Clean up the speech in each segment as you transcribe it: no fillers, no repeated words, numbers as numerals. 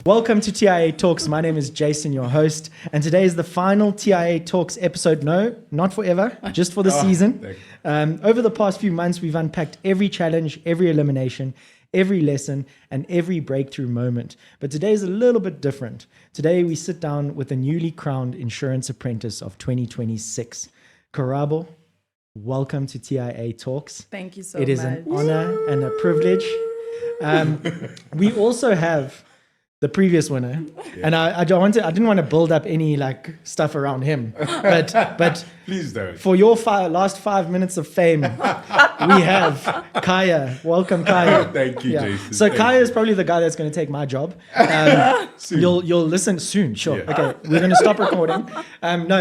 Welcome to TIA Talks. My name is Jason, your host, and today is the final TIA Talks episode. No, not forever, just for the season. Over the past few months, we've unpacked every challenge, every elimination, every lesson, and every breakthrough moment. But today is a little bit different. Today, we sit down with a newly crowned Insurance Apprentice of 2026. Karabo, welcome to TIA Talks. Thank you so much. It is an honor and a privilege. We also have the previous winner, and I didn't want to build up any like stuff around him, but please don't. For your last 5 minutes of fame, we have Khaya. Welcome, Khaya. Thank you, Jason. So Thank Khaya you. is probably the guy that's going to take my job. You'll listen soon. Sure. Yeah. Okay, we're going to stop recording.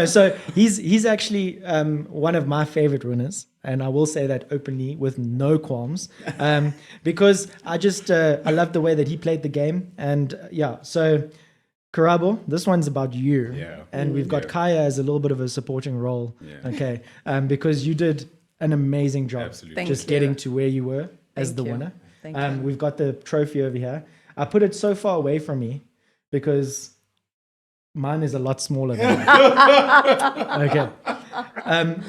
So he's actually one of my favorite winners. And I will say that openly with no qualms, because I love the way that he played the game. And so Karabo, this one's about you. Yeah. And we've got Khaya as a little bit of a supporting role. Yeah. Okay. Because you did an amazing job. Absolutely. Getting to where you were as the winner. Thank you. We've got the trophy over here. I put it so far away from me because mine is a lot smaller than that. Okay.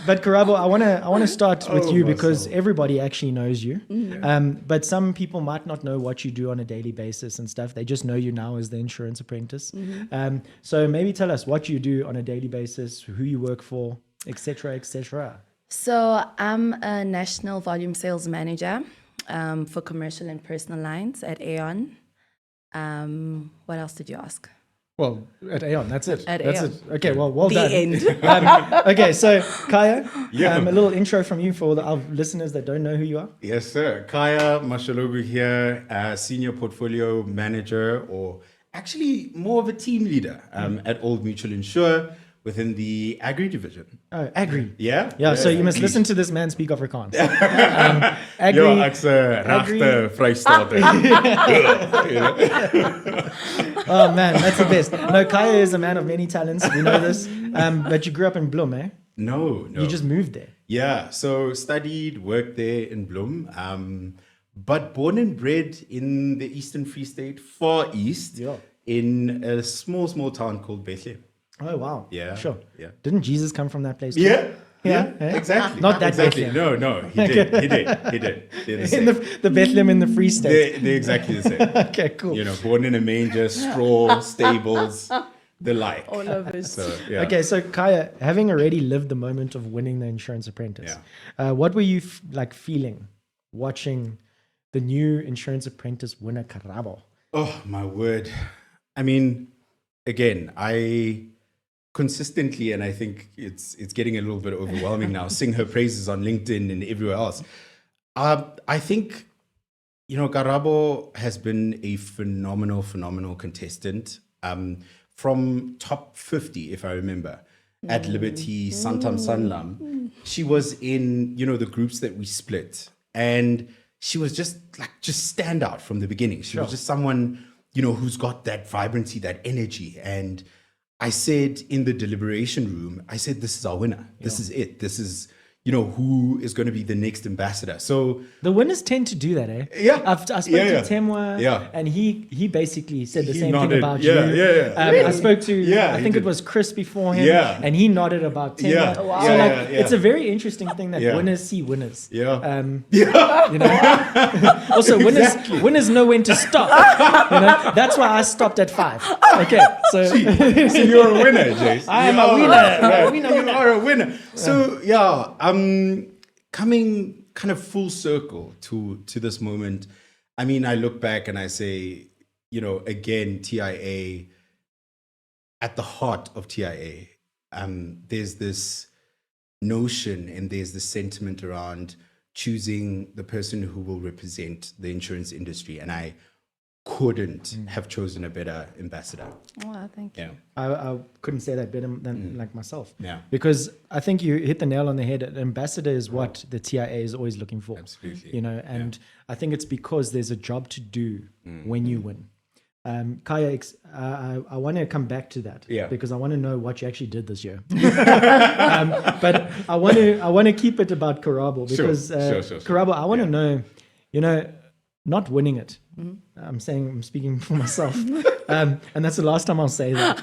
But Karabo, I want to start with you because everybody actually knows you. But some people might not know what you do on a daily basis and stuff. They just know you now as the Insurance Apprentice. So maybe tell us what you do on a daily basis, who you work for, etc., etc. So I'm a national volume sales manager for commercial and personal lines at Aon. What else did you ask? Well, at Aon, that's it. At that's Aon. it. Okay, well The done. end. Okay, so Khaya, Yeah. a little intro from you for our listeners that don't know who you are. Yes, sir. Khaya Mashologu here, Senior Portfolio Manager, or actually more of a team leader at Old Mutual Insure within the Agri division. Oh, Agri. Yeah? Yeah, so you must please. listen to this man speak Afrikaans. Agri. Ja, ek's 'n regte Vrystaat. Oh man, that's the best. No, Khaya is a man of many talents. We know this. But you grew up in Bloem, eh? No. You just moved there. Yeah, so studied, worked there in Bloem, but born and bred in the Eastern Free State, far east, in a small town called Bethlehem. Oh wow. Yeah. Sure. Yeah. Didn't Jesus come from that place? too? Yeah. Exactly. Exactly. Not that exactly. Bethlehem. No, he did. They're the In same. the Bethlehem in the Free State. They're exactly the same. Okay, cool. You know, born in a manger, straw, stables, the like. All of us. So, yeah. Okay, so Khaya, having already lived the moment of winning the Insurance Apprentice, what were you feeling watching the new Insurance Apprentice winner, Karabo? Oh, my word. I mean, again, I consistently, and I think it's getting a little bit overwhelming now, sing her praises on LinkedIn and everywhere else. I think, Karabo has been a phenomenal contestant. From top 50, if I remember, at Liberty, Santam Sanlam, she was in, the groups that we split. And she was just stand out from the beginning. She was just someone, who's got that vibrancy, that energy. And I said in the deliberation room, this is our winner. This is it. This is, who is going to be the next ambassador. So the winners tend to do that, eh? Yeah. I spoke to Temwa, and he basically said the same thing about you. Yeah. I spoke to, I think it was Chris before him, and he nodded about Temwa. Yeah. Wow. So it's a very interesting thing that winners see winners. Yeah. Also, winners know when to stop. That's why I stopped at 5. Okay, so you're a winner, Jason. I am a winner. You are a winner. So coming kind of full circle to this moment. I mean, I look back and I say, again, TIA, at the heart of TIA, there's this notion and there's this sentiment around choosing the person who will represent the insurance industry. And I couldn't have chosen a better ambassador. Oh, thank you. Yeah. I couldn't say that better than myself. Yeah. Because I think you hit the nail on the head. An ambassador is what the TIA is always looking for. Absolutely. And I think it's because there's a job to do when you win. Khaya, I want to come back to that because I want to know what you actually did this year. But I want to keep it about Karabo because Sure. Karabo, I want to know, not winning it. I'm speaking for myself, and that's the last time I'll say that.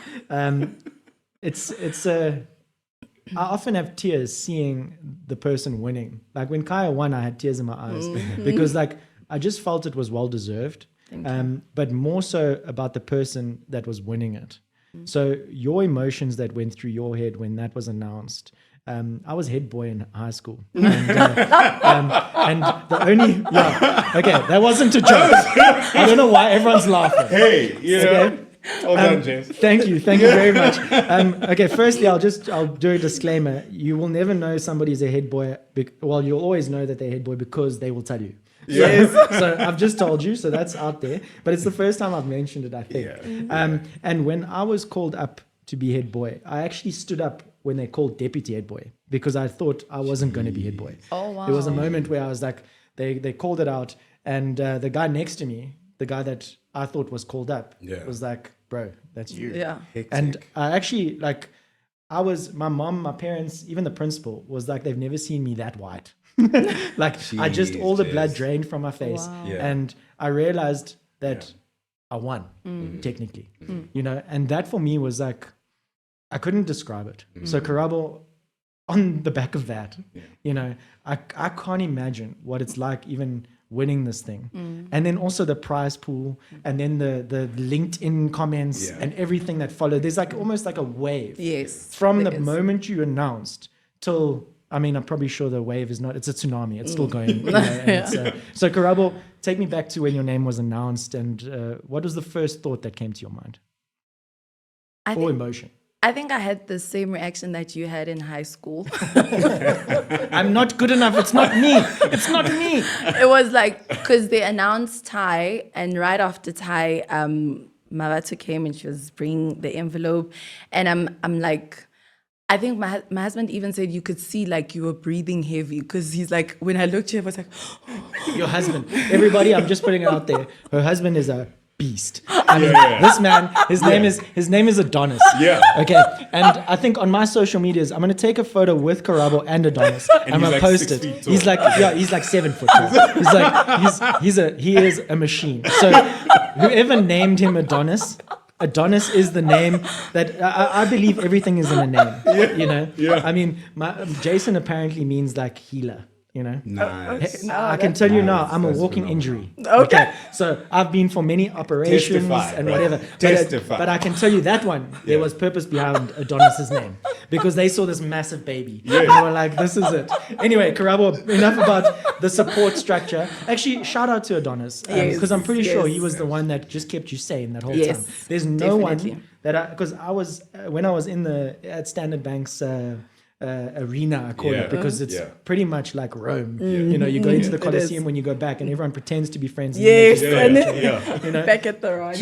I often have tears seeing the person winning. Like when Khaya won, I had tears in my eyes because like I just felt it was well deserved. But more so about the person that was winning it. So your emotions that went through your head when that was announced. I was head boy in high school, and the only that wasn't a joke. I don't know why everyone's laughing. Hey, well done, James. Thank you very much. Okay, firstly, I'll do a disclaimer. You will never know somebody's a head boy. You'll always know that they're head boy because they will tell you. Yes. So I've just told you, so that's out there. But it's the first time I've mentioned it, I think. And when I was called up to be head boy, I actually stood up when they called deputy head boy because I thought I wasn't going to be head boy. Oh, wow. There was a moment where I was like, they called it out, and the guy next to me, the guy that I thought was called up, was like, bro, that's you. Yeah. Hectic. And I actually, like, my mom, my parents, even the principal was like, they've never seen me that white. Like, I just, all the blood drained from my face. Wow. And I realized that I won, technically, and that for me was like, I couldn't describe it. So Karabo, on the back of that, I can't imagine what it's like even winning this thing. And then also the prize pool, and then the LinkedIn comments and everything that followed. There's like almost like a wave. Yes. From the moment you announced till, I mean, I'm probably sure the wave is not, it's a tsunami. It's still going. So Karabo, take me back to when your name was announced, and what was the first thought that came to your mind? Or emotion? I think I had the same reaction that you had in high school. I'm not good enough. It's not me. It's not me. It was like, because they announced TIA, and right after TIA, Marato came and she was bringing the envelope. And I'm like, I think my husband even said you could see like you were breathing heavy, because he's like, when I looked at him, I was like, Your husband. Everybody, I'm just putting it out there. Her husband is a beast. I mean, this man, his name is Adonis. Yeah. Okay. And I think on my social medias, I'm gonna take a photo with Karabo and Adonis. And I'm gonna like post 6 it. feet tall. He's like 7 foot tall. He is a machine. So whoever named him Adonis is the name that I believe everything is in a name. I mean, Jason apparently means like healer. Nice. I can tell you now, I'm a walking injury. Okay. So I've been for many operations and whatever. But I can tell you that one, there was purpose behind Adonis's name, because they saw this massive baby. And they were like, this is it. Anyway, Karabo, enough about the support structure. Actually, shout out to Adonis, because I'm pretty sure he was the one that just kept you sane that whole time. There's no one that because I was, when I was at Standard Bank's arena, I call it, because it's pretty much like Rome. You go into the Colosseum when you go back, and everyone pretends to be friends. yes, Back at the ranch.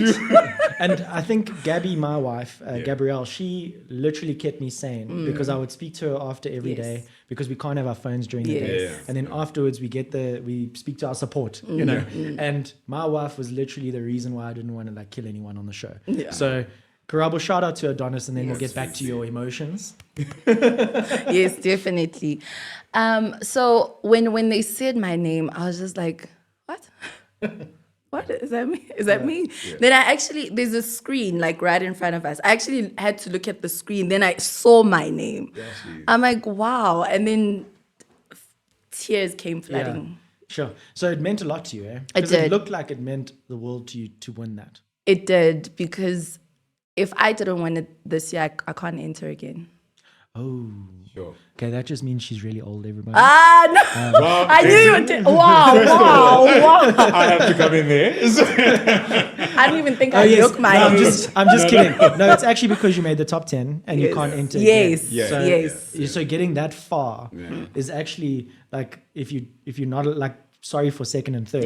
And I think Gabby, my wife, Gabrielle, she literally kept me sane, because I would speak to her after every day, because we can't have our phones during the day. And then afterwards we speak to our support, and my wife was literally the reason why I didn't want to like kill anyone on the show. So Karabo, shout out to Adonis, and then we'll get back to your emotions. Yes, definitely. So when they said my name, I was just like, what? What is that me? Is that me? Then there's a screen like right in front of us. I actually had to look at the screen. Then I saw my name. I'm like, wow. And then tears came flooding. Sure. So it meant a lot to you, eh? It did. It looked like it meant the world to you to win that. It did, because if I didn't win it this year, I can't enter again. Oh. Sure. Okay, that just means she's really old, everybody. No. I knew you would. Wow. I have to come in there. I don't even think I look my age. I'm just kidding. No, it's actually because you made the top 10 and you can't enter again. So getting that far is actually like, if you're not like, sorry for second and third.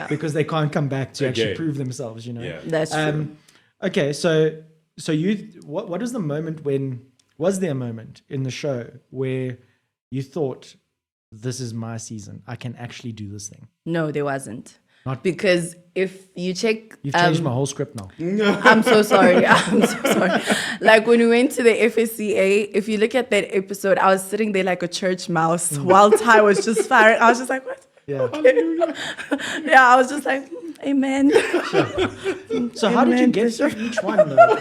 Because they can't come back to actually prove themselves, That's true. Okay, so what was the moment was there a moment in the show where you thought, this is my season, I can actually do this thing? No, there wasn't. Because if you check... You've changed my whole script now. I'm so sorry. Like when we went to the FSCA, if you look at that episode, I was sitting there like a church mouse while Ty was just firing. I was just like, what? Yeah. Yeah, I was just like, amen. So how did you Amen, get Bishop. through each one, though?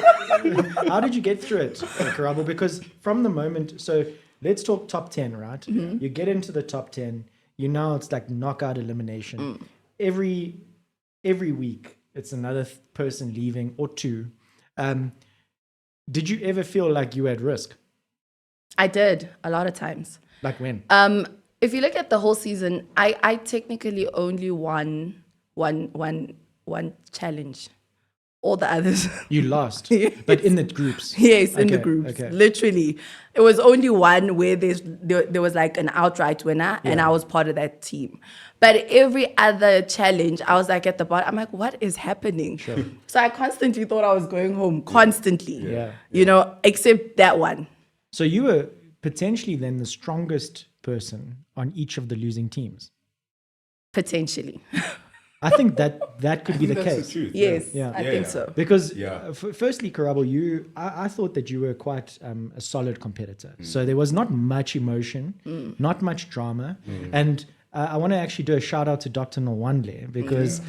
How did you get through it, Karabo? Because from the moment, so let's talk top 10, right? Mm-hmm. You get into the top 10, you know it's like knockout elimination. Every week, it's another person leaving or two. Did you ever feel like you were at risk? I did a lot of times. Like when? If you look at the whole season, I technically only won one challenge. All the others. You lost, but in the groups. Yes, in the Okay, groups. okay. Literally. It was only one where there was like an outright winner and I was part of that team. But every other challenge, I was like at the bottom. I'm like, what is happening? Sure. So I constantly thought I was going home, constantly. Yeah. You know, except that one. So you were potentially then the strongest person on each of the losing teams. Potentially. I think that could be the That's case. the truth. Yes, Yeah. I think so. Because Yeah. Firstly, Karabo, I thought that you were quite a solid competitor. So there was not much emotion, not much drama. And I want to actually do a shout out to Dr. Nwandle because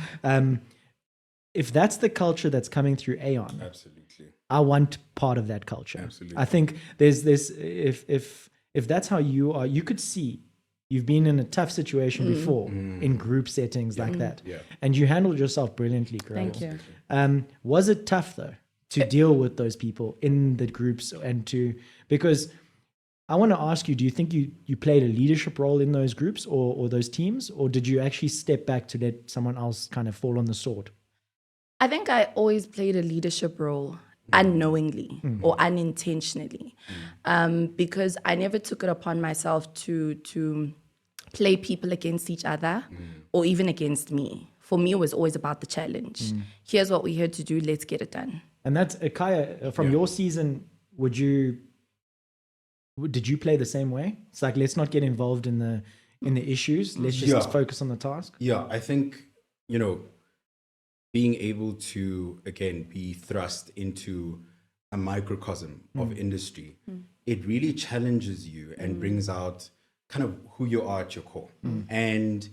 if that's the culture that's coming through Aon, Absolutely. I want part of that culture. Absolutely. I think there's this, if that's how you are, you could see you've been in a tough situation before in group settings like that. Yeah. And you handled yourself brilliantly, Karabo. Thank you. Was it tough though to deal with those people in the groups because I want to ask you, do you think you played a leadership role in those groups or those teams, or did you actually step back to let someone else kind of fall on the sword? I think I always played a leadership role unknowingly or unintentionally because I never took it upon myself to play people against each other or even against me. For me, it was always about the challenge. Here's what we're here to do. Let's get it done. And that's Khaya, from your season, did you play the same way? It's like, let's not get involved in the issues. Let's just focus on the task. Yeah, I think, being able to, again, be thrust into a microcosm of industry, it really challenges you and brings out kind of who you are at your core. And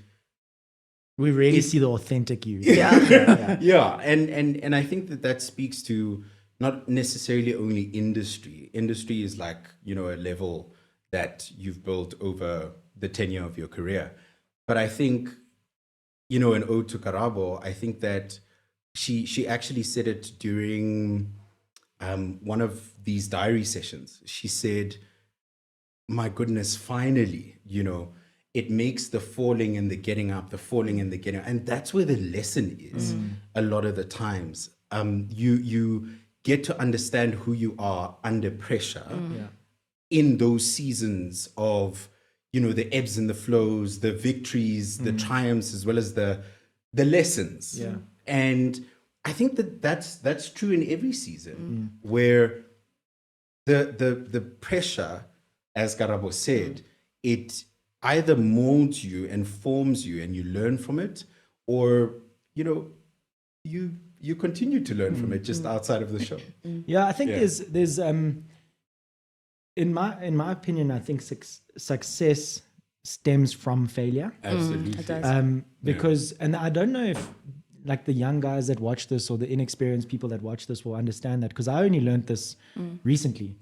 we really see the authentic you. yeah, and I think that speaks to not necessarily only industry. Industry is like, a level that you've built over the tenure of your career. But I think, in ode to Karabo, I think that she actually said it during one of these diary sessions. She said, my goodness, finally, it makes the falling and the getting up, the falling and the getting up. And that's where the lesson is a lot of the times. You get to understand who you are under pressure in those seasons of, the ebbs and the flows, the victories, the triumphs, as well as the lessons. Yeah. And I think that's true in every season where the pressure, as Karabo said, it either molds you and forms you and you learn from it, or, you continue to learn from it just outside of the show. Yeah, I think there's in my opinion, I think success stems from failure. Absolutely. It does. Because, and I don't know if like the young guys that watch this or the inexperienced people that watch this will understand that, because I only learned this recently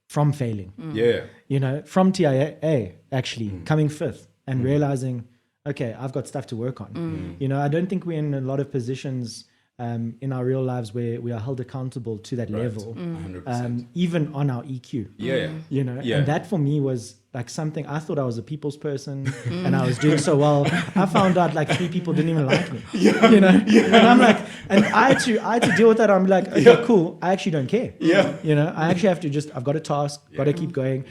from failing. Yeah. From TIA actually coming fifth and realizing, okay, I've got stuff to work on. I don't think we're in a lot of positions in our real lives where we are held accountable to that level, 100%. even on our EQ. And that for me was like something. I thought I was a people's person and I was doing so well. I found out like 3 people didn't even like me. And I'm like, and I had to deal with that. I'm like, okay, cool. I actually don't care. I actually have to I've got a task, got to keep going.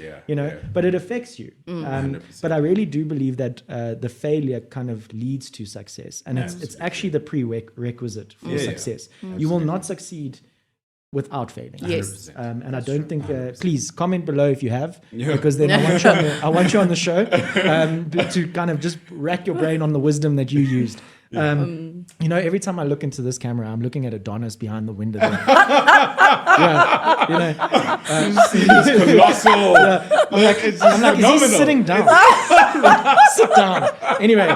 But it affects you. But I really do believe that the failure kind of leads to success, and it's actually the prerequisite for success. You will not succeed without failing. Yes. And I don't think, please comment below if you have, because then I want you on the show to kind of just rack your brain on the wisdom that you used. Every time I look into this camera, I'm looking at Adonis behind the window there. It's colossal. I'm like, is he sitting down? Sit down. Anyway,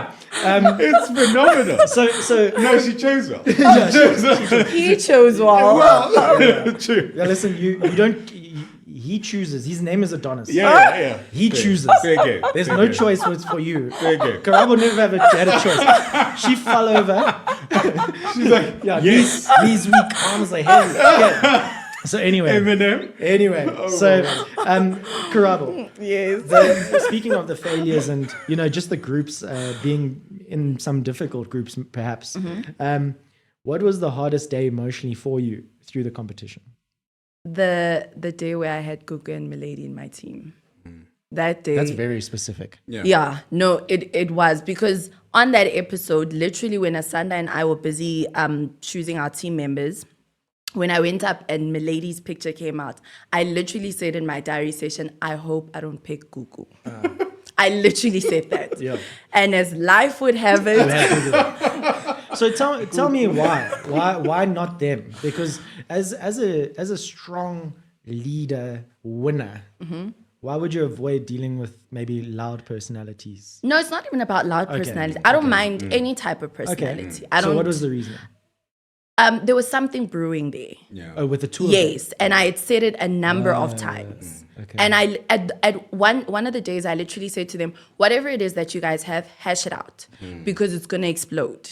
It's phenomenal. So No, she chose well. He chose well. True. yeah, listen, you don't. He chooses. His name is Adonis. Yeah. He chooses. Fair game. There's Fair no game. choice for you. Fair game. Karabo never had a choice. She fell over. She's like, Yeah, yes. these weak arms are heavy. Okay. So anyway, Eminem. Karabo. Yes. Speaking of the failures and just the groups being in some difficult groups, perhaps. What was the hardest day emotionally for you through the competition? The day where I had Gugu and Milady in my team. That day. That's very specific. Yeah, no, it was because on that episode, literally when Asanda and I were busy choosing our team members, when I went up and Milady's picture came out, I literally said in my diary session, I hope I don't pick Gugu. I literally said that. Yeah. And as life would have it, So tell me why not them? Because as a strong leader winner, why would you avoid dealing with maybe loud personalities? no, it's not even about loud personality. I don't mind any type of personality. I don't. So what was the reason? There was something brewing there. Yeah. Oh, with the two of them? Yes, and I had said it a number of times. Okay. And I at one of the days I literally said to them, whatever it is that you guys have, hash it out because it's gonna explode.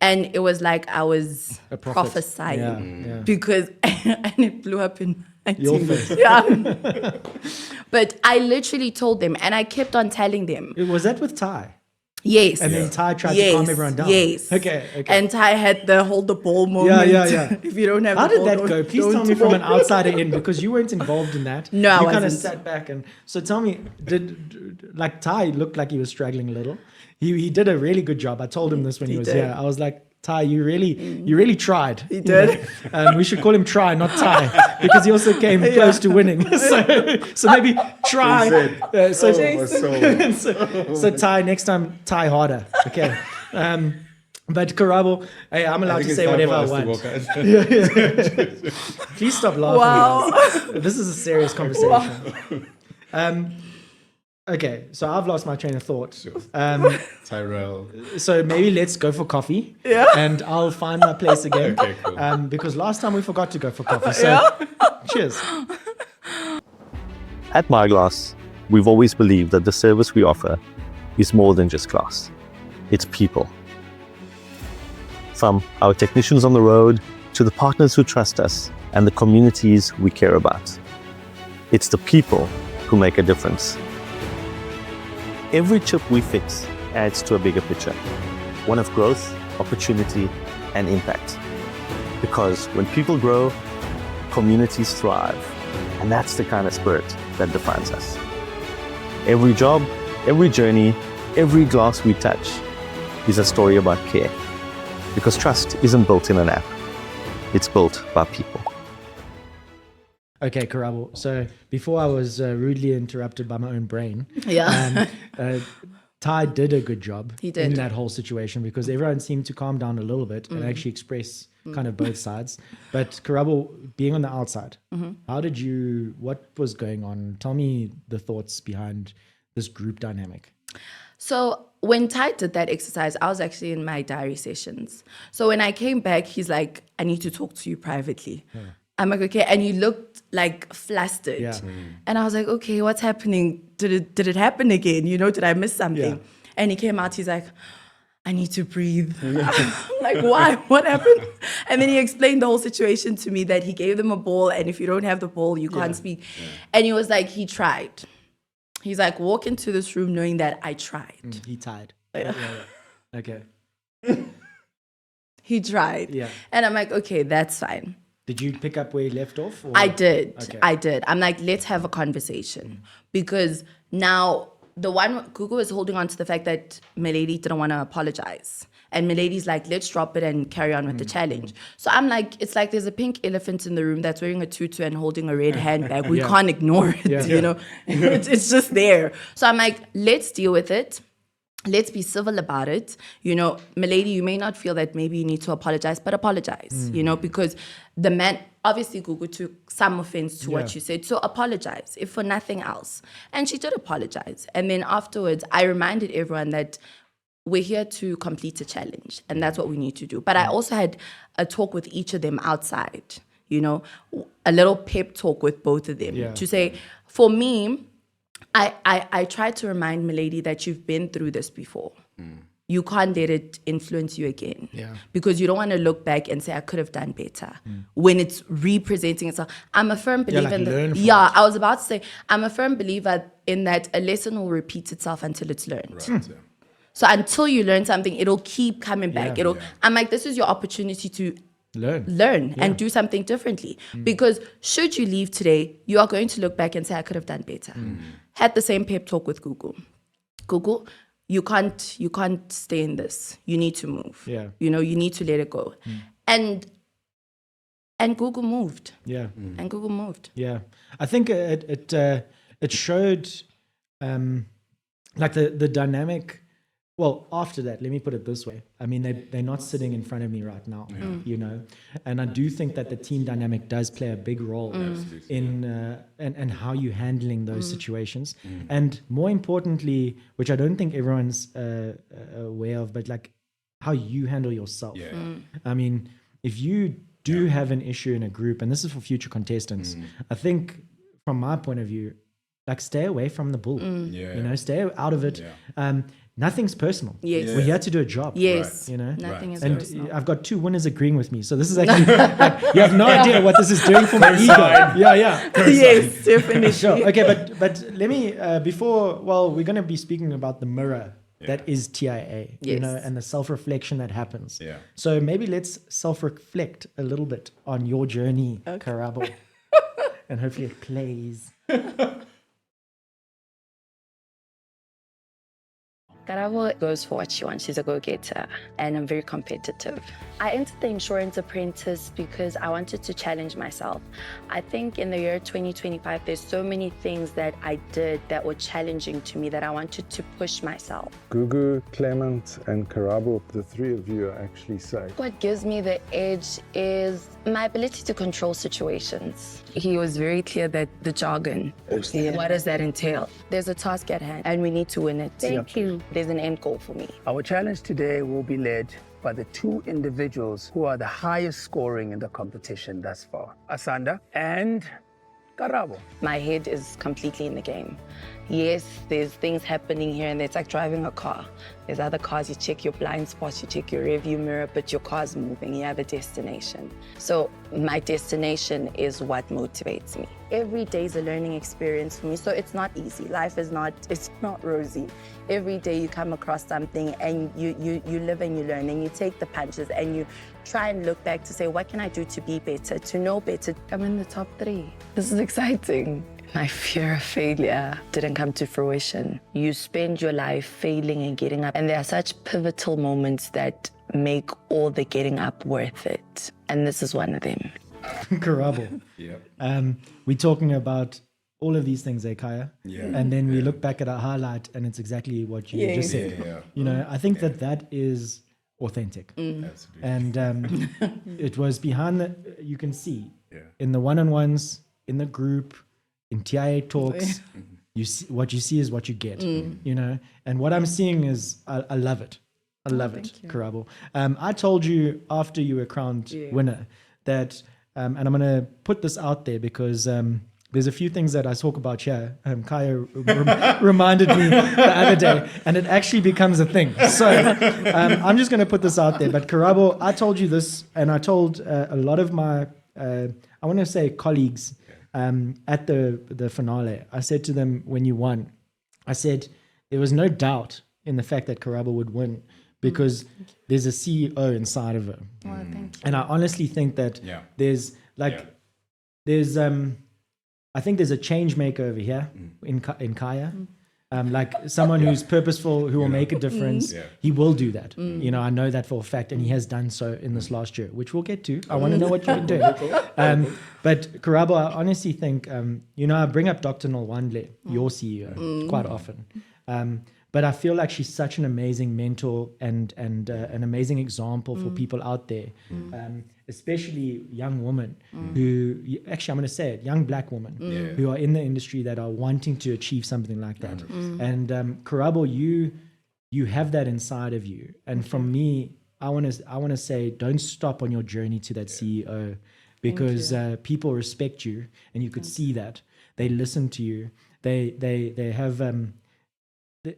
And it was like I was A prophet. prophesying Yeah. because and it blew up in my Your team. face. Yeah. But I literally told them and I kept on telling them, Was that with Ty? yes. And then Ty tried to calm everyone down. Yes. Okay. And Ty had the hold the ball moment. yeah. If you don't have How the did ball, that don't- go? Please don't tell me from an ball. outsider in because you weren't involved in that. No, I you kind of wasn't. sat back and so tell me, did Ty looked like he was struggling a little? He did a really good job. I told him this when he was did. here. I was like, Ty, you really tried. He did. We should call him Try, not Ty, because he also came close to winning. So maybe try. He said, So Ty, next time, Ty harder. Okay. But Karabo, hey, I'm allowed to say whatever I want. Please stop laughing. Wow. guys. This is a serious conversation. Okay, so I've lost my train of thought. Tyrell. So maybe let's go for coffee. Yeah. And I'll find my place again. Okay, cool. Because last time we forgot to go for coffee. So cheers. At MyGlass, we've always believed that the service we offer is more than just glass. It's people. From our technicians on the road to the partners who trust us and the communities we care about. It's the people who make a difference. Every chip we fix adds to a bigger picture, one of growth, opportunity, and impact. Because when people grow, communities thrive, and that's the kind of spirit that defines us. Every job, every journey, every glass we touch is a story about care. Because trust isn't built in an app, it's built by people. Okay, Karabo. So before I was rudely interrupted by my own brain, Yeah. Ty did a good job He did. in that whole situation because everyone seemed to calm down a little bit and actually express kind of both sides. But Karabo, being on the outside, what was going on? Tell me the thoughts behind this group dynamic. So when Ty did that exercise, I was actually in my diary sessions. So when I came back, he's like, I need to talk to you privately. I'm like, okay. And he looked like flustered. Yeah. And I was like, okay, what's happening? Did it happen again? Did I miss something? Yeah. And he came out, he's like, I need to breathe. I'm like, why? What happened? And then he explained the whole situation to me that he gave them a ball and if you don't have the ball, you can't speak. And he was like, he tried. He's like, walk into this room knowing that I tried. He tied. Yeah. Okay. He tried. Yeah. And I'm like, okay, that's fine. Did you pick up where you left off? Or? I did. Okay. I did. I'm like, let's have a conversation. Because now the one, Google is holding on to the fact that Milady didn't want to apologize. And Milady's like, let's drop it and carry on with the challenge. So I'm like, it's like there's a pink elephant in the room that's wearing a tutu and holding a red handbag. We can't ignore it, It's just there. So I'm like, let's deal with it. Let's be civil about it. Milady, you may not feel that maybe you need to apologize, but apologize, because the man, obviously Google took some offense to what you said. So apologize, if for nothing else. And she did apologize. And then afterwards, I reminded everyone that we're here to complete a challenge, and that's what we need to do. But I also had a talk with each of them outside, you know, a little pep talk with both of them to say, for me, I try to remind Milady that you've been through this before. You can't let it influence you again. Because you don't want to look back and say, I could have done better. When it's representing itself. I'm a firm believer in that. Yeah, I was about to say, I'm a firm believer in that a lesson will repeat itself until it's learned. Right, So until you learn something, it'll keep coming back. I'm like, this is your opportunity to learn and do something differently. Because should you leave today, you are going to look back and say, I could have done better. Had the same pep talk with Google. Google, you can't stay in this. You need to move. You know, you need to let it go. And Google moved. And Google moved. I think it showed like the dynamic. Well, after that, let me put it this way. I mean, they're not sitting in front of me right now, you know, and I do think that the team dynamic does play a big role in and how you're handling those situations. And more importantly, which I don't think everyone's aware of, but like how you handle yourself. I mean, if you do have an issue in a group, and this is for future contestants, I think from my point of view, like stay away from the bull, you know, stay out of it. Nothing's personal. We're here to do a job. You know, Nothing is and personal. I've got 2 winners agreeing with me. So this is actually like, you have no idea what this is doing for my ego. Yes, definitely. Sure. Okay, but let me we're going to be speaking about the mirror that is TIA, you know, and the self-reflection that happens. So maybe let's self-reflect a little bit on your journey, Karabo, and hopefully it plays. Karabo goes for what she wants. She's a go-getter, and I'm very competitive. I entered the Insurance Apprentice because I wanted to challenge myself. I think in the year 2025, there's so many things that I did that were challenging to me that I wanted to push myself. Gugu, Clement, and Karabo, the 3 of you are actually safe. What gives me the edge is my ability to control situations. He was very clear that the jargon, what does that entail? There's a task at hand, and we need to win it. Thank you. There's an end goal for me. Our challenge today will be led by the 2 individuals who are the highest scoring in the competition thus far, Asanda and Karabo. My head is completely in the game. Yes, there's things happening here and there. It's like driving a car. There's other cars, you check your blind spots, you check your rearview mirror, but your car's moving, you have a destination. So my destination is what motivates me. Every day is a learning experience for me, so it's not easy. Life is not, it's not rosy. Every day you come across something and you live and you learn and you take the punches and you try and look back to say, what can I do to be better, to know better? I'm in the top 3. This is exciting. My fear of failure didn't come to fruition. You spend your life failing and getting up, and there are such pivotal moments that make all the getting up worth it. And this is one of them. Karabo. We're talking about all of these things, Khaya. And then we look back at our highlight, and it's exactly what you just said. You know, I think that is authentic. And it was behind you can see in the one-on-ones, in the group, in TIA talks, you see, what you see is what you get, you know. And what I'm seeing is, I love it. I love it, Karabo. I told you after you were crowned winner that, and I'm going to put this out there because there's a few things that I talk about here. Khaya reminded me the other day, and it actually becomes a thing. So I'm just going to put this out there. But Karabo, I told you this, and I told a lot of my, I want to say colleagues, at the finale, I said to them when you won, I said there was no doubt in the fact that Karabo would win because there's a CEO inside of her. And I honestly think that there's I think there's a change maker over here in Khaya. Like someone who's purposeful, who will make a difference. He will do that. You know, I know that for a fact, and he has done so in this last year, which we'll get to. I want to know what you've been doing. But Karabo, I honestly think, you know, I bring up Dr. Nolwandle, your CEO, quite often. But I feel like she's such an amazing mentor and an amazing example for people out there, especially young women who, actually I'm going to say it, young black women who are in the industry that are wanting to achieve something like that. And Karabo, you have that inside of you. And from me, I want to say, don't stop on your journey to that CEO, because people respect you, and you could see that they listen to you. They have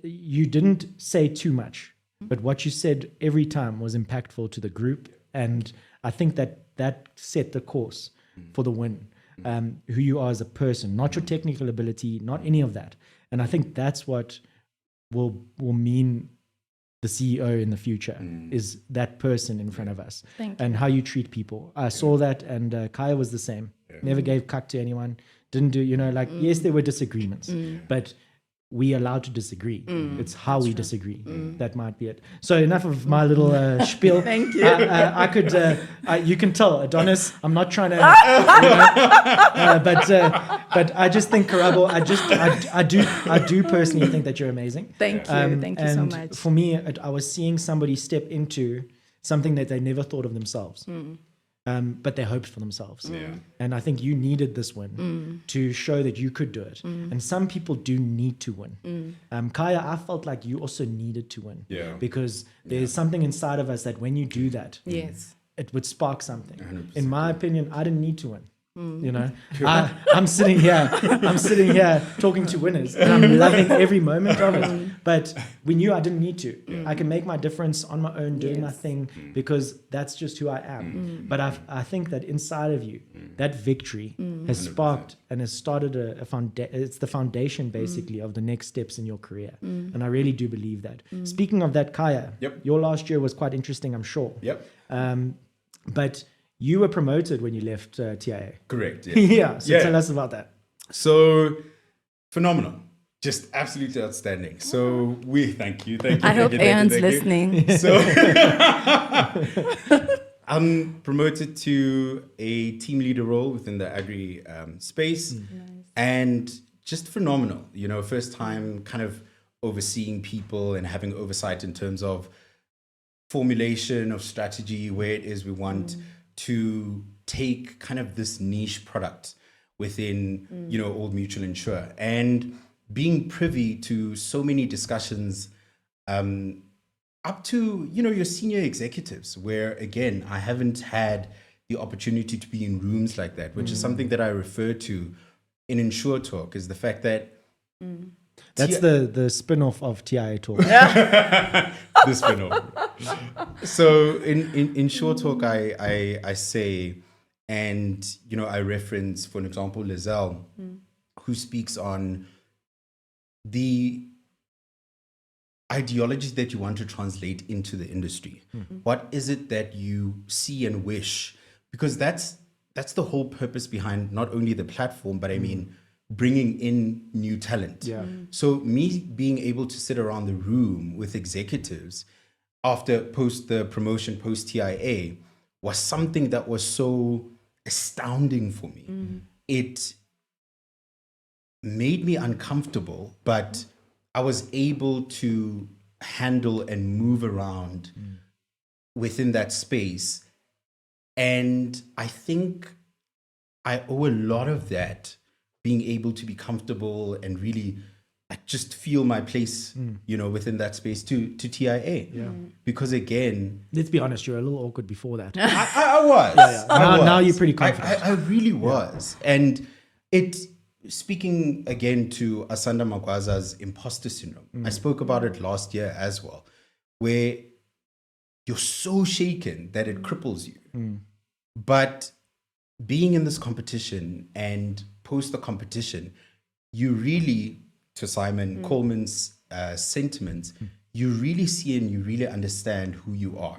you didn't say too much, but what you said every time was impactful to the group, and I think that set the course for the win. Who you are as a person, not your technical ability, not any of that. And I think that's what will mean the CEO in the future, is that person in front of us. And how you treat people. I saw that, and Khaya was the same. Never gave cuck to anyone. Didn't do, yes, there were disagreements, but we allowed to disagree. It's how we disagree. That might be it. So enough of my little spiel. Thank you. I could, you can tell, Adonis, I'm not trying to, but I just think, Karabo, I do personally think that you're amazing. Thank you. Thank you so And much. for me, I was seeing somebody step into something that they never thought of themselves. But they hoped for themselves. And I think you needed this win to show that you could do it. And some people do need to win. Khaya, I felt like you also needed to win. Because there's something inside of us that when you do that, Yes. it would spark something. 100%. In my opinion, I didn't need to win. I'm sitting here talking to winners, and I'm loving every moment of it. But we knew I didn't need to. I can make my difference on my own, doing my thing, because that's just who I am. But I think that inside of you, that victory has sparked and has started it's the foundation basically of the next steps in your career. And I really do believe that. Speaking of that, Khaya, your last year was quite interesting, I'm sure. But you were promoted when you left TIA. Correct. So tell us about that. So phenomenal. Just absolutely outstanding. So thank you. I hope Aaron's listening. So I'm promoted to a team leader role within the agri space. And just phenomenal. First time kind of overseeing people and having oversight in terms of formulation of strategy, where it is we want to take kind of this niche product within, Old Mutual Insure, and being privy to so many discussions up to, your senior executives, where again, I haven't had the opportunity to be in rooms like that, which is something that I refer to in Insure Talk, is the fact that that's the spin-off of TIA Talk. The spin-off. So in Short Talk, I say, and I reference, for an example, Lizelle, who speaks on the ideology that you want to translate into the industry. What is it that you see and wish? Because that's the whole purpose behind not only the platform, but I mean bringing in new talent. So me being able to sit around the room with executives post TIA was something that was so astounding for me. It made me uncomfortable, but I was able to handle and move around within that space. And I think I owe a lot of that, being able to be comfortable and really just feel my place, within that space to TIA. Because again, let's be honest, you were a little awkward before that. I was. Now you're pretty confident. I really was. And speaking again to Asanda Magwaza's imposter syndrome, I spoke about it last year as well, where you're so shaken that it cripples you. But being in this competition and post the competition, you really, to Simon Coleman's sentiments, you really see and you really understand who you are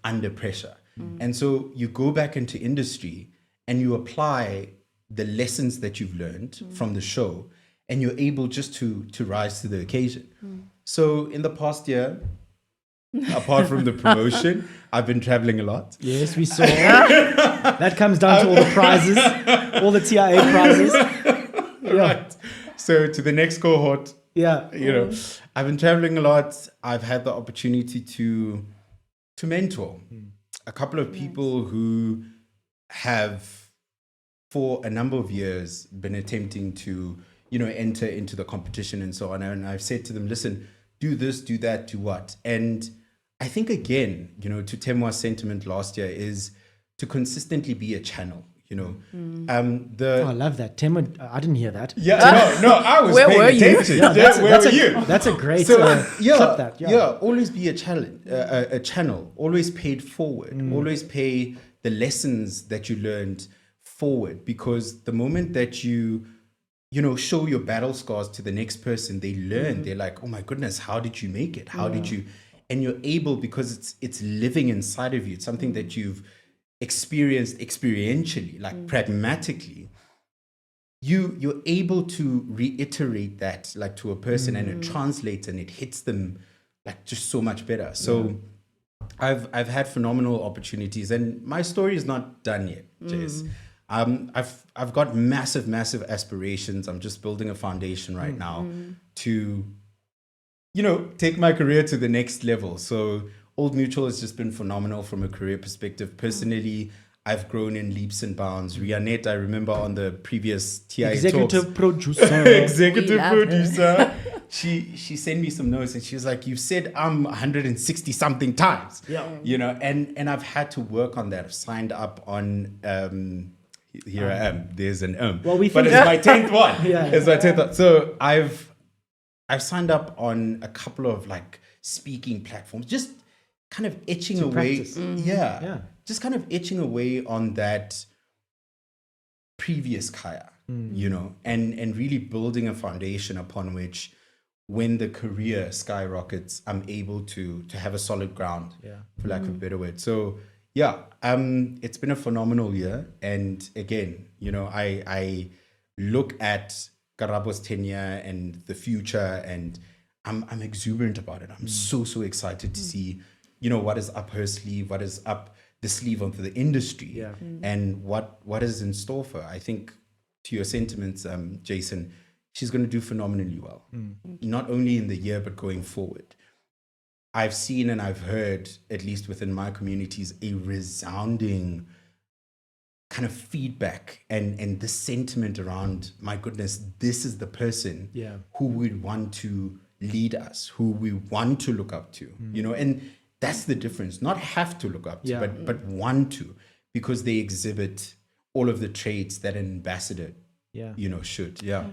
under pressure. And so you go back into industry and you apply the lessons that you've learned from the show, and you're able just to rise to the occasion. So in the past year, apart from the promotion, I've been traveling a lot. Yes, we saw. That comes down to all the prizes, all the TIA prizes. Right. So to the next cohort, Yeah. I've been traveling a lot. I've had the opportunity to mentor a couple of people who have, for a number of years, been attempting to, enter into the competition and so on. And I've said to them, listen, do this, do that, do what. And I think, again, you know, to Temua's sentiment last year is to consistently be a channel, you know. I love that. Tim, I didn't hear that. Yeah, no, I was Where paying were you? attention. that's, Where that's were a, you? That's a great So, clip that. always be a challenge, a channel, always paid forward, always pay the lessons that you learned forward, because the moment that you know, show your battle scars to the next person, they learn, they're like, oh my goodness, how did you make it? How did you, and you're able, because it's living inside of you. It's something that you've experienced experientially, like pragmatically. You're able to reiterate that like to a person, and it translates and it hits them like just so much better. So I've had phenomenal opportunities, and my story is not done yet, Jace. I've got massive aspirations. I'm just building a foundation right now to, you know, take my career to the next level. So Old Mutual has just been phenomenal from a career perspective. Personally, I've grown in leaps and bounds. Rianette, I remember on the previous TIA Executive talks, producer. executive We love her. producer. She sent me some notes, and she was like, "You said 160 something times." Yeah. You know, and I've had to work on that. I've signed up on here I am. There's an Well, we but think- it's my 10th one. Yeah. It's my 10th one. So I've signed up on a couple of like speaking platforms, just kind of etching away. practice. Yeah. Just kind of etching away on that previous Khaya, you know, and really building a foundation upon which, when the career skyrockets, I'm able to have a solid ground, for lack of a better word. So yeah, it's been a phenomenal year. And again, you know, I look at Karabo's tenure and the future, and I'm exuberant about it. I'm so excited to see, you know, what is up her sleeve, what is up the sleeve of the industry, and what is in store for her. I think, to your sentiments, Jason, she's going to do phenomenally well, not only in the year, but going forward. I've seen and I've heard, at least within my communities, a resounding kind of feedback and the sentiment around, my goodness, this is the person who we want to lead us, who we want to look up to, you know, and that's the difference. Not have to look up to, but want to, because they exhibit all of the traits that an ambassador, you know, should. Yeah.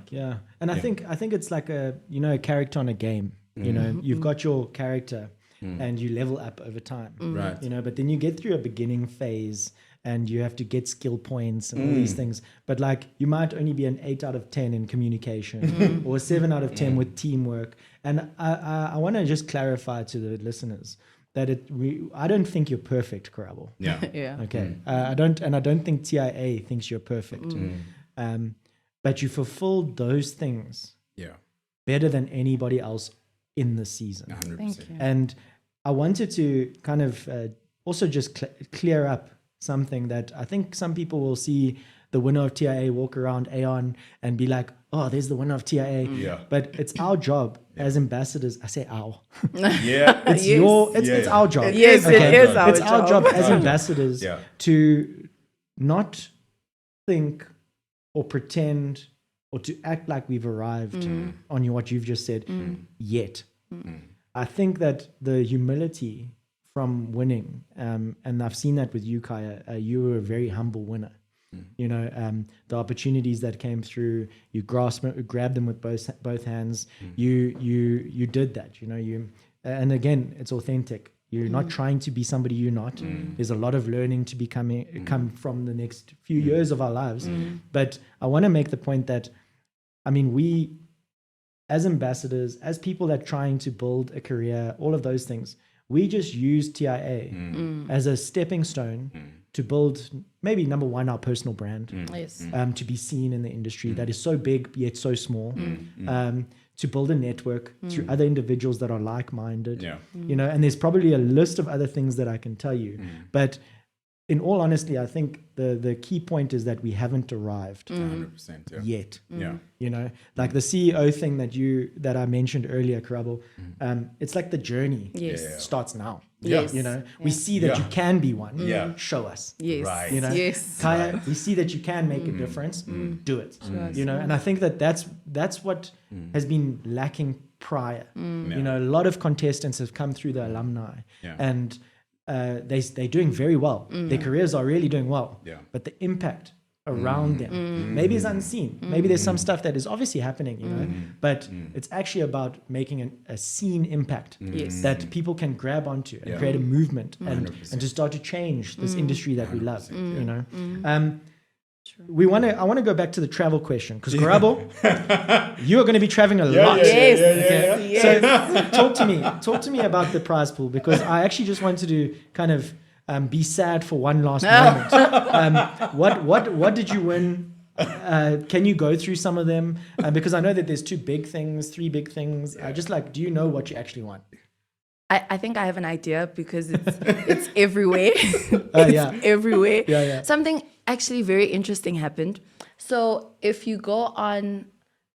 And I think it's like a, you know, a character on a game. You know, you've got your character and you level up over time. Right. You know, but then you get through a beginning phase and you have to get skill points and all these things. But like, you might only be an 8 out of 10 in communication or a 7 out of 10 with teamwork. And I want to just clarify to the listeners that I don't think you're perfect, Karabo. Yeah. Yeah. Okay. I don't think TIA thinks you're perfect. But you fulfilled those things better than anybody else in the season. 100%. Thank you. And I wanted to kind of also just clear up something that I think some people will see the winner of TIA walk around Aeon and be like, oh, there's the winner of TIA. Yeah. But it's our job as ambassadors. I say our. Yeah. It's Yes. it's our job. Yes, it is our It's our job as job. ambassadors to not think or pretend or to act like we've arrived on what you've just said yet. I think that the humility from winning, and I've seen that with you, Khaya, you were a very humble winner. You know, the opportunities that came through, you grabbed them with both hands. You did that. You know, and again, it's authentic. You're not trying to be somebody you're not. There's a lot of learning to come from the next few years of our lives. But I want to make the point that, I mean, we, as ambassadors, as people that are trying to build a career, all of those things, we just use TIA as a stepping stone to build, maybe number one, our personal brand, Yes. to be seen in the industry that is so big yet so small, to build a network through other individuals that are like-minded, you know, and there's probably a list of other things that I can tell you. But in all honesty, I think the key point is that we haven't arrived 100%. yet. Yeah. You know, like the CEO thing that I mentioned earlier, Karabo, it's like the journey Yes. starts now. Yes. You know, we see that you can be one. Yeah. Show us. Yes. Right. You know, Yes. Khaya, we see that you can make a difference. Do it. You know, and I think that's what has been lacking prior. You know, a lot of contestants have come through the alumni, and they're doing very well. Their careers are really doing well, but the impact around them maybe is unseen. Maybe there's some stuff that is obviously happening, you know, but it's actually about making a seen impact that people can grab onto and create a movement and to start to change this industry that we love, you know. I want to go back to the travel question, because Karabo, you are going to be traveling a lot. Yes. So talk to me about the prize pool, because I actually just wanted to kind of be sad for one last moment. What did you win? Can you go through some of them? Because I know that there's 3 big things. Just like, do you know what you actually want? I think I have an idea, because it's everywhere. It's everywhere. Yeah. Something actually very interesting happened. So if you go on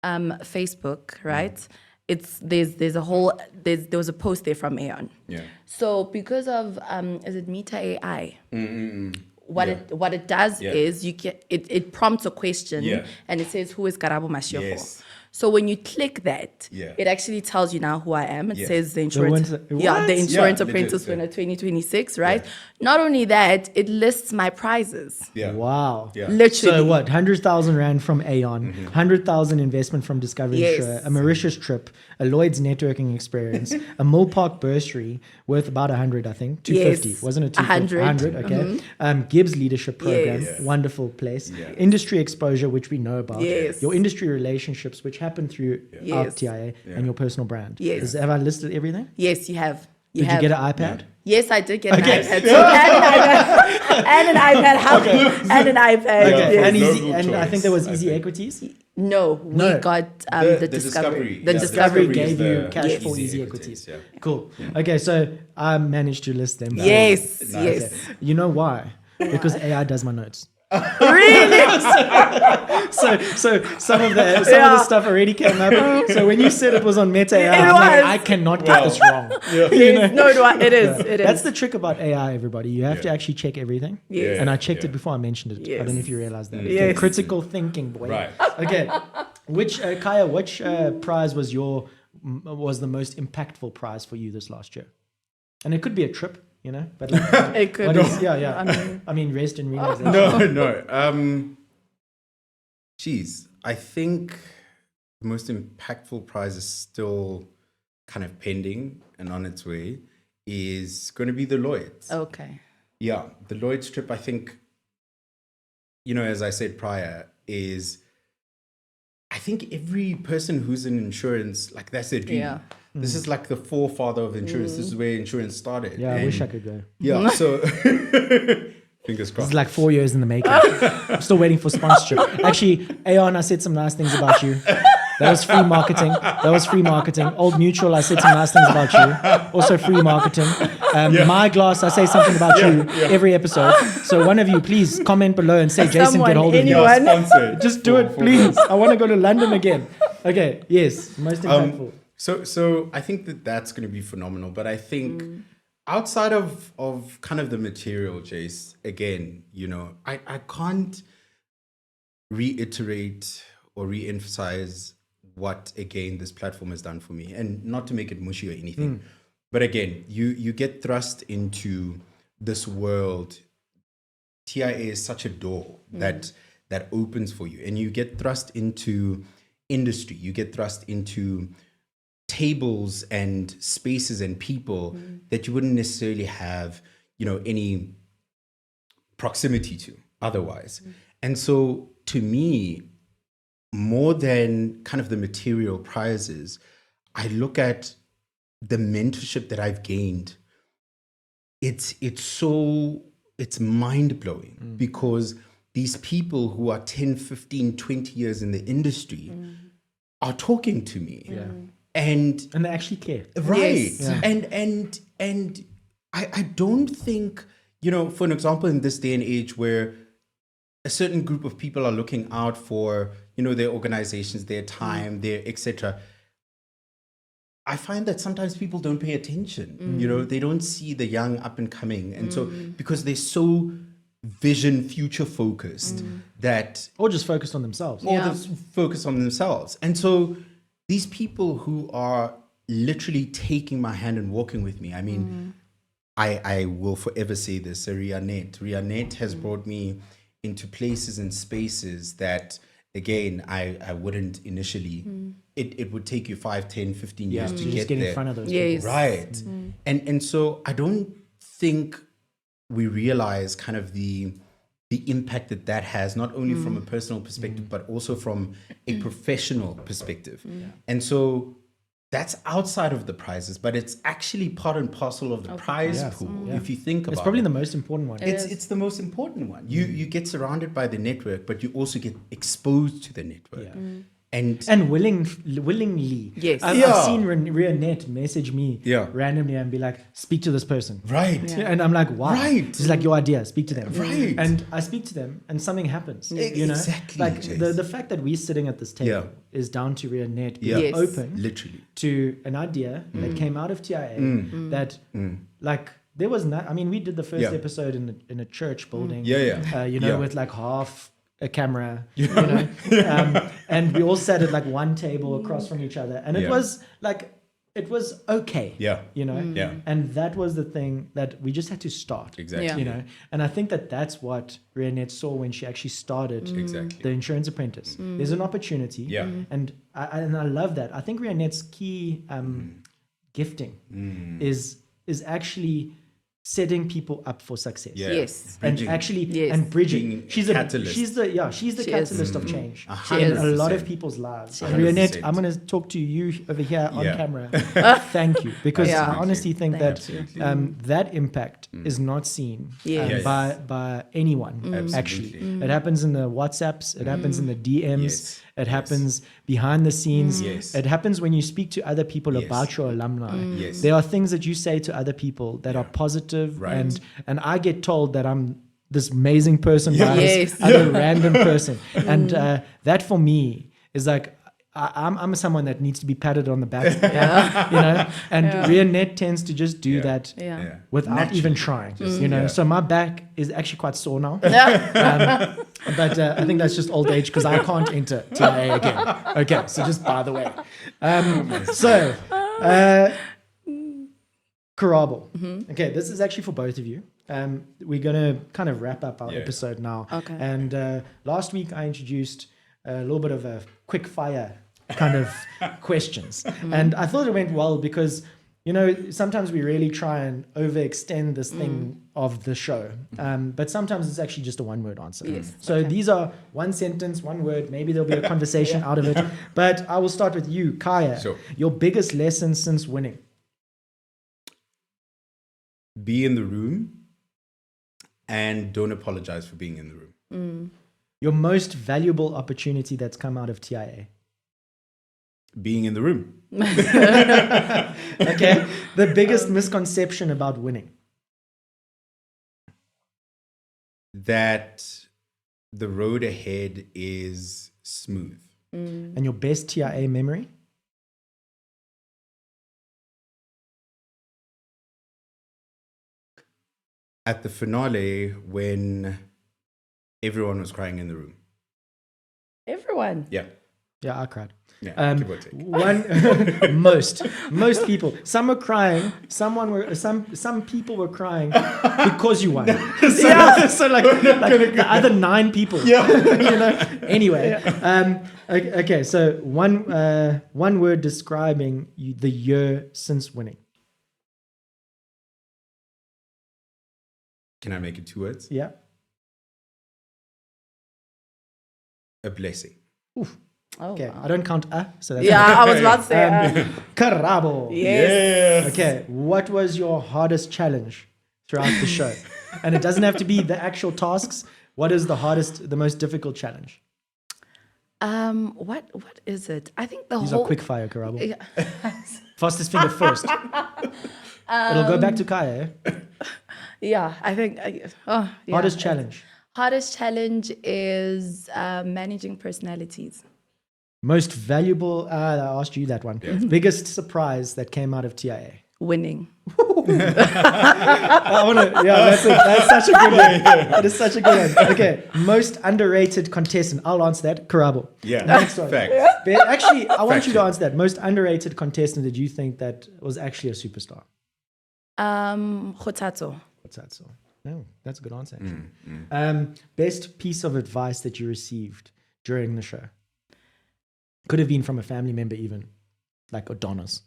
Facebook, right? There was a post there from Aon. Yeah. So because of is it Meta AI? What it does is it prompts a question and it says, who is Karabo Mashego? Yes. So when you click that, it actually tells you now who I am. It says the Insurance Apprentice winner 2026, right? Not only that, it lists my prizes. Wow. Literally. So what? 100,000 Rand from Aon, 100,000 investment from Discovery Insure, a Mauritius trip, a Lloyd's networking experience, a Mill Park bursary worth about 100, I think, 250. Wasn't it 250? 100, okay. Gibbs Leadership Program, wonderful place. Industry exposure, which we know about. Your industry relationships, which happen through TIA, and your personal brand. Have I listed everything? Yes, you have. Did you get an iPad? Yes, I did get an iPad. And an iPad. And an iPad. Okay. And I think there was Easy Equities. No, we got the Discovery. The Discovery gave you cash for Easy Equities. Cool. Okay, so I managed to list them. Yes. You know why? Because AI does my notes. Really? so some of the stuff already came up. So when you said it was on Meta AI, I'm like, I cannot get this wrong. It is. That's the trick about AI, everybody. You have to actually check everything. And I checked it before I mentioned it. I don't know if you realized that. Okay. Critical thinking, boy. Right. Okay. Khaya, which prize was the most impactful prize for you this last year? And it could be a trip, you know, but like, it could. I mean, rest and realization. No. I think the most impactful prize is still kind of pending and on its way, is going to be the Lloyd's. Okay. Yeah, the Lloyd's trip, I think, you know, as I said prior, I think every person who's in insurance, like, that's their dream. Yeah. This is like the forefather of insurance. This is where insurance started. Yeah, I wish I could go. Yeah, so fingers crossed. This is like 4 years in the making. I'm still waiting for sponsorship. Actually, Aon, I said some nice things about you. That was free marketing. Old Mutual, I said some nice things about you. Also free marketing. My Glass, I say something about you every episode. So one of you, please comment below and say, Jason, get hold of me. Just do it, please. I want to go to London again. Okay, yes, most impactful. So I think that's going to be phenomenal. But I think outside of kind of the material, Jace, again, you know, I can't reiterate or re-emphasize what, again, this platform has done for me. And not to make it mushy or anything. But again, you get thrust into this world. TIA is such a door that opens for you. And you get thrust into industry. You get thrust into tables and spaces and people that you wouldn't necessarily have, you know, any proximity to otherwise. And so to me, more than kind of the material prizes, I look at the mentorship that I've gained. It's mind-blowing because these people who are 10, 15, 20 years in the industry are talking to me. Yeah. And they actually care. Right. Yes. Yeah. And I don't think, you know, for an example, in this day and age where a certain group of people are looking out for, you know, their organizations, their time, their etc. I find that sometimes people don't pay attention. You know, they don't see the young up and coming. And so because they're so vision future focused that... Or just focused on themselves. Or just focused on themselves. And so these people who are literally taking my hand and walking with me. I mean, I will forever say this, Rianette has brought me into places and spaces that, again, I wouldn't initially. It would take you 5, 10, 15 years to just get get there. in front of those Yes. people. Right. And so I don't think we realize kind of the impact that has, not only from a personal perspective, but also from a professional perspective. And so that's outside of the prizes, but it's actually part and parcel of the prize pool. If you think about It's probably it. the most important one. It's the most important one. You get surrounded by the network, but you also get exposed to the network. And willingly. Yes. I've seen Rianette message me Yeah. randomly and be like, speak to this person. right. And I'm like, why? Right. It's like your idea, speak to them. Right. And I speak to them and something happens. You know? Exactly, Like Jace. the fact that we're sitting at this table is down to Rianette Yeah. being Yes. open Literally. to an idea that came out of TIA that like there was not, I mean, we did the first episode in a church building. You know, Yeah. with like half a camera, you know, and we all sat at like one table across from each other, and it Yeah. was like, it was okay. Yeah. You know? Yeah. And that was the thing that we just had to start. Exactly. Yeah. You know? And I think that that's what Rianette saw when she actually started Exactly. the Insurance Apprentice. There's an opportunity. Yeah. And I love that. I think Rianette's key gifting is actually setting people up for success. Yeah. Yes. Bridging. And actually Yes. and bridging. Being She's a catalyst. she's the She is. catalyst of change She in is. a lot of 100%. people's lives. She And is. Rianette, 100%. I'm going to talk to you over here on Yeah. camera. Thank you, because Yeah. I honestly think that Absolutely. that impact is not seen Yes. Yes. by anyone. Absolutely. Actually, it happens in the WhatsApps. It happens in the DMs. Yes. It happens behind the scenes. Yes. It happens when you speak to other people Yes. about your alumni. Yes. There are things that you say to other people that are positive, Right. and I get told that I'm this amazing person by Yes. this other random person, and that for me is like I'm someone that needs to be patted on the back, you know. And Rianette tends to just do that Yeah. without even trying, you know. yeah. So my back is actually quite sore now, but I think that's just old age because I can't enter TIA again. Okay, so just by the way, Karabo. Okay, this is actually for both of you. We're gonna kind of wrap up our episode now. Okay. And last week I introduced a little bit of a quick fire kind of questions, and I thought it went well because, you know, sometimes we really try and overextend this thing of the show, but sometimes it's actually just a one-word answer. Yes, So these are one sentence, one word. Maybe there'll be a conversation out of it. But I will start with you, Khaya. Sure. Your biggest lesson since winning. Be in the room and don't apologize for being in the room. Your most valuable opportunity that's come out of TIA. Being in the room. Okay. The biggest misconception about winning. That the road ahead is smooth. And your best TIA memory. At the finale, when everyone was crying in the room. Everyone. Yeah. Yeah, I cried. Yeah. Give or take. One most people. Some were crying. Some people were crying because you won. So like the other 9 people. Yeah. You know. Anyway. Okay. So one word describing the year since winning. Can I make it 2 words? Yeah. A blessing. Oh, Okay. wow. I don't count so that's Yeah, I was about to say. Karabo. Yes. Okay, what was your hardest challenge throughout the show? And it doesn't have to be the actual tasks. What is the most difficult challenge? What is it? I think the These whole are quick fire, Karabo. Yeah. Fastest finger first. It'll go back to Khaya. Yeah, I think. Yeah. Hardest challenge. Hardest challenge is managing personalities. Most valuable. I asked you that one. Biggest surprise that came out of TIA. Winning. I want to. Yeah, that's such a good one. That is such a good one. Okay, most underrated contestant. I'll answer that. Karabo. Yeah. Next one. Facts. But actually, I want you to answer that. Most underrated contestant that you think that was actually a superstar. Khotatso. What's that? So, no, that's a good answer. Actually. Best piece of advice that you received during the show. Could have been from a family member, even like Adonis.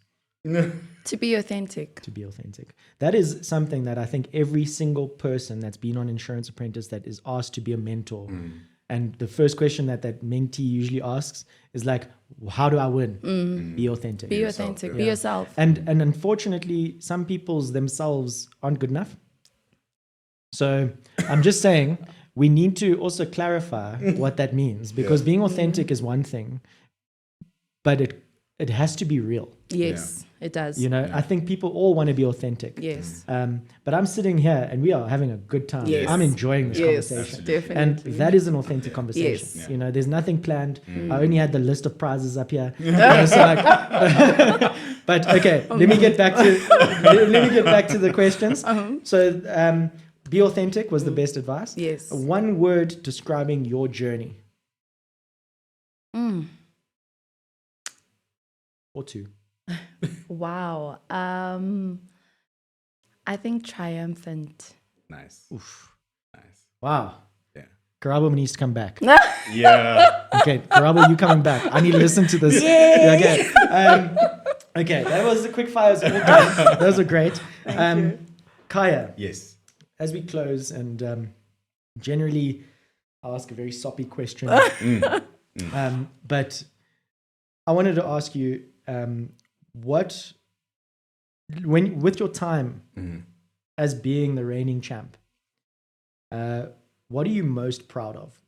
To be authentic. To be authentic. That is something that I think every single person that's been on Insurance Apprentice that is asked to be a mentor. And the first question that mentee usually asks is like, how do I win? Be authentic. Be authentic. Be yourself. And unfortunately, some people's themselves aren't good enough. So I'm just saying we need to also clarify what that means, because being authentic is one thing, but it has to be real. Yes, it does. You know, I think people all want to be authentic. Yes. But I'm sitting here and we are having a good time. Yes. I'm enjoying this Yes, conversation. definitely. And that is an authentic conversation. Yes. You know, there's nothing planned. I only had the list of prizes up here. You know, so like, but okay, let me get back to the questions. So be authentic was the best advice. Yes. One word describing your journey. Or two. Wow. I think triumphant. Nice. Nice. Wow. Yeah. Karabo needs to come back. Yeah. Okay, Karabo, you coming back. I need to listen to this. Yeah, okay. Okay, that was the quick fires. All done. Those are great. Khaya, Yes. as we close, and generally I'll ask a very soppy question. But I wanted to ask you, with your time as being the reigning champ, what are you most proud of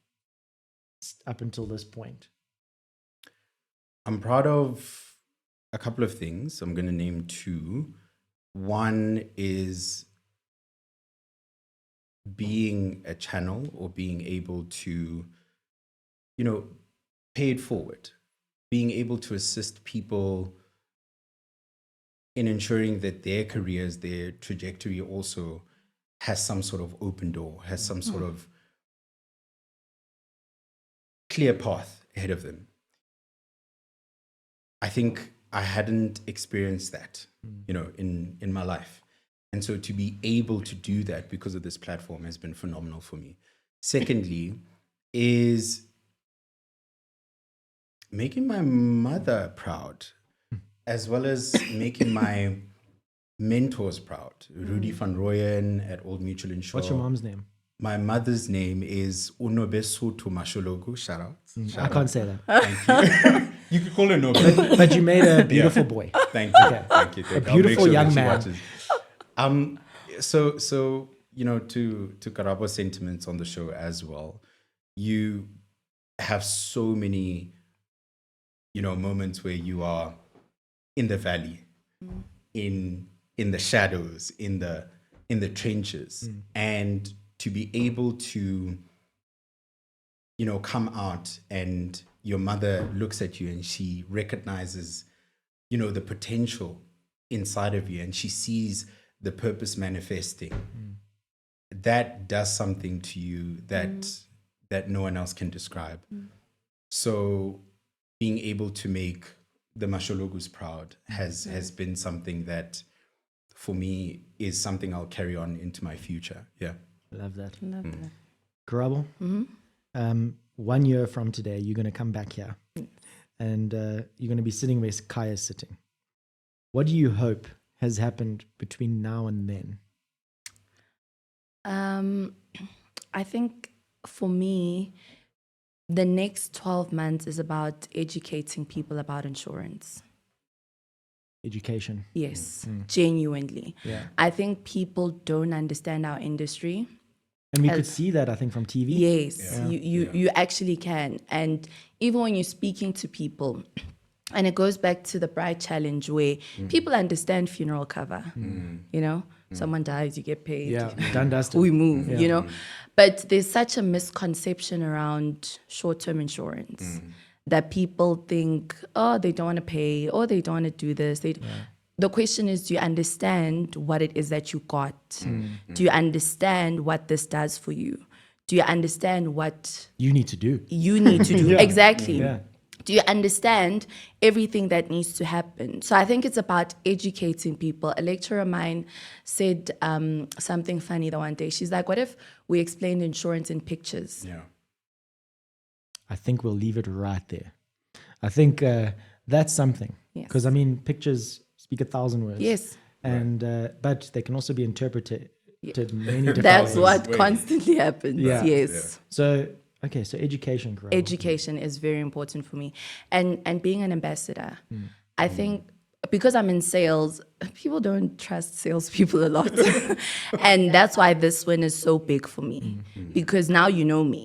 up until this point? I'm proud of a couple of things. I'm going to name two. One is being a channel, or being able to, you know, pay it forward, being able to assist people in ensuring that their careers, their trajectory also has some sort of open door, has some sort of clear path ahead of them. I think I hadn't experienced that, you know, in my life. And so to be able to do that because of this platform has been phenomenal for me. Secondly, is making my mother proud, as well as making my mentors proud. Rudy van Rooyen at Old Mutual Insurance. What's your mom's name? My mother's name is Unobesutu Mashologu. Shout out. I can't say that. Thank you. You could call her Nobe. But you made a beautiful boy. Thank you. Thank you. A beautiful young man. So you know, to Karabo's sentiments on the show as well, you have so many, you know, moments where you are in the valley, in the shadows, in the trenches, and to be able to, you know, come out and your mother looks at you and she recognizes, you know, the potential inside of you, and she sees the purpose manifesting. That does something to you that no one else can describe. So being able to make the Mashologus proud has been something that for me is something I'll carry on into my future. Yeah. Love that. Love that. Karabo, 1 year from today, you're going to come back here and you're going to be sitting where Khaya's sitting. What do you hope has happened between now and then? I think for me, the next 12 months is about educating people about insurance. Education. Yes, genuinely. Yeah. I think people don't understand our industry. And we could see that, I think, from TV. Yes, you actually can. And even when you're speaking to people, and it goes back to the Bride Challenge where people understand funeral cover, you know? Someone dies, you get paid. Yeah, done dusted. We move, you know? But there's such a misconception around short-term insurance that people think, oh, they don't want to pay, or they don't want to do this. the question is, do you understand what it is that you got? Do you understand what this does for you? Do you understand what You need to do. you need to do? Yeah. Exactly. Yeah. Do you understand everything that needs to happen? So I think it's about educating people. A lecturer of mine said something funny the one day. She's like, what if we explained insurance in pictures? Yeah. I think we'll leave it right there. I think that's something. Yes. Because, I mean, pictures speak 1,000 words. Yes. And but they can also be interpreted many different That's ways. what constantly happens. Yeah. Yes. So, okay, so education, correct? Education is very important for me. And being an ambassador, I think because I'm in sales, people don't trust salespeople a lot. And that's why this win is so big for me. Because now you know me.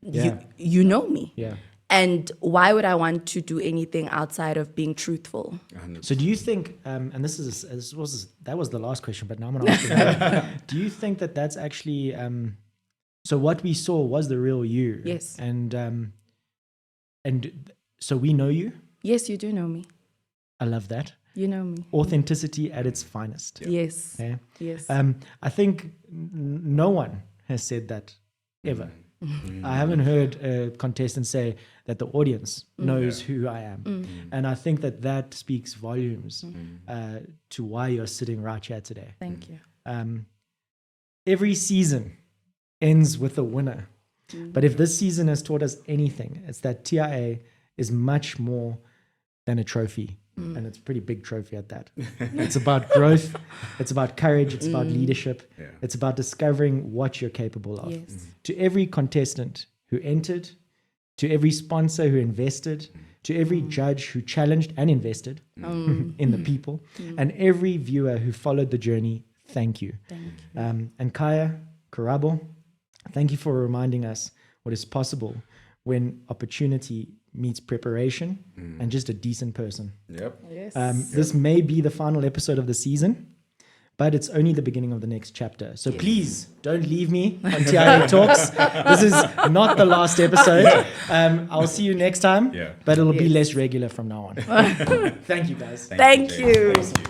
Yeah. You know me. Yeah. And why would I want to do anything outside of being truthful? So do you think, and that was the last question, but now I'm going to ask you again. Do you think that that's actually, so what we saw was the real you? Yes. And so we know you. Yes, you do know me. I love that. You know me. Authenticity at its finest. Yes. Okay? Yes. I think no one has said that ever. I haven't heard a contestant say that the audience knows who I am. And I think that speaks volumes to why you're sitting right here today. Thank you. Every season ends with a winner. But if this season has taught us anything, it's that TIA is much more than a trophy. And it's a pretty big trophy at that. It's about growth. It's about courage. It's about leadership. Yeah. It's about discovering what you're capable of. Yes. To every contestant who entered, to every sponsor who invested, to every judge who challenged and invested in the people, and every viewer who followed the journey, thank you. Thank you. And Khaya, Karabo, thank you for reminding us what is possible when opportunity meets preparation and just a decent person. Yep. Yes. This may be the final episode of the season, but it's only the beginning of the next chapter. So please don't leave me on TIA Talks. This is not the last episode. I'll see you next time, but it'll be less regular from now on. Thank you, guys. Thank you. Thank you.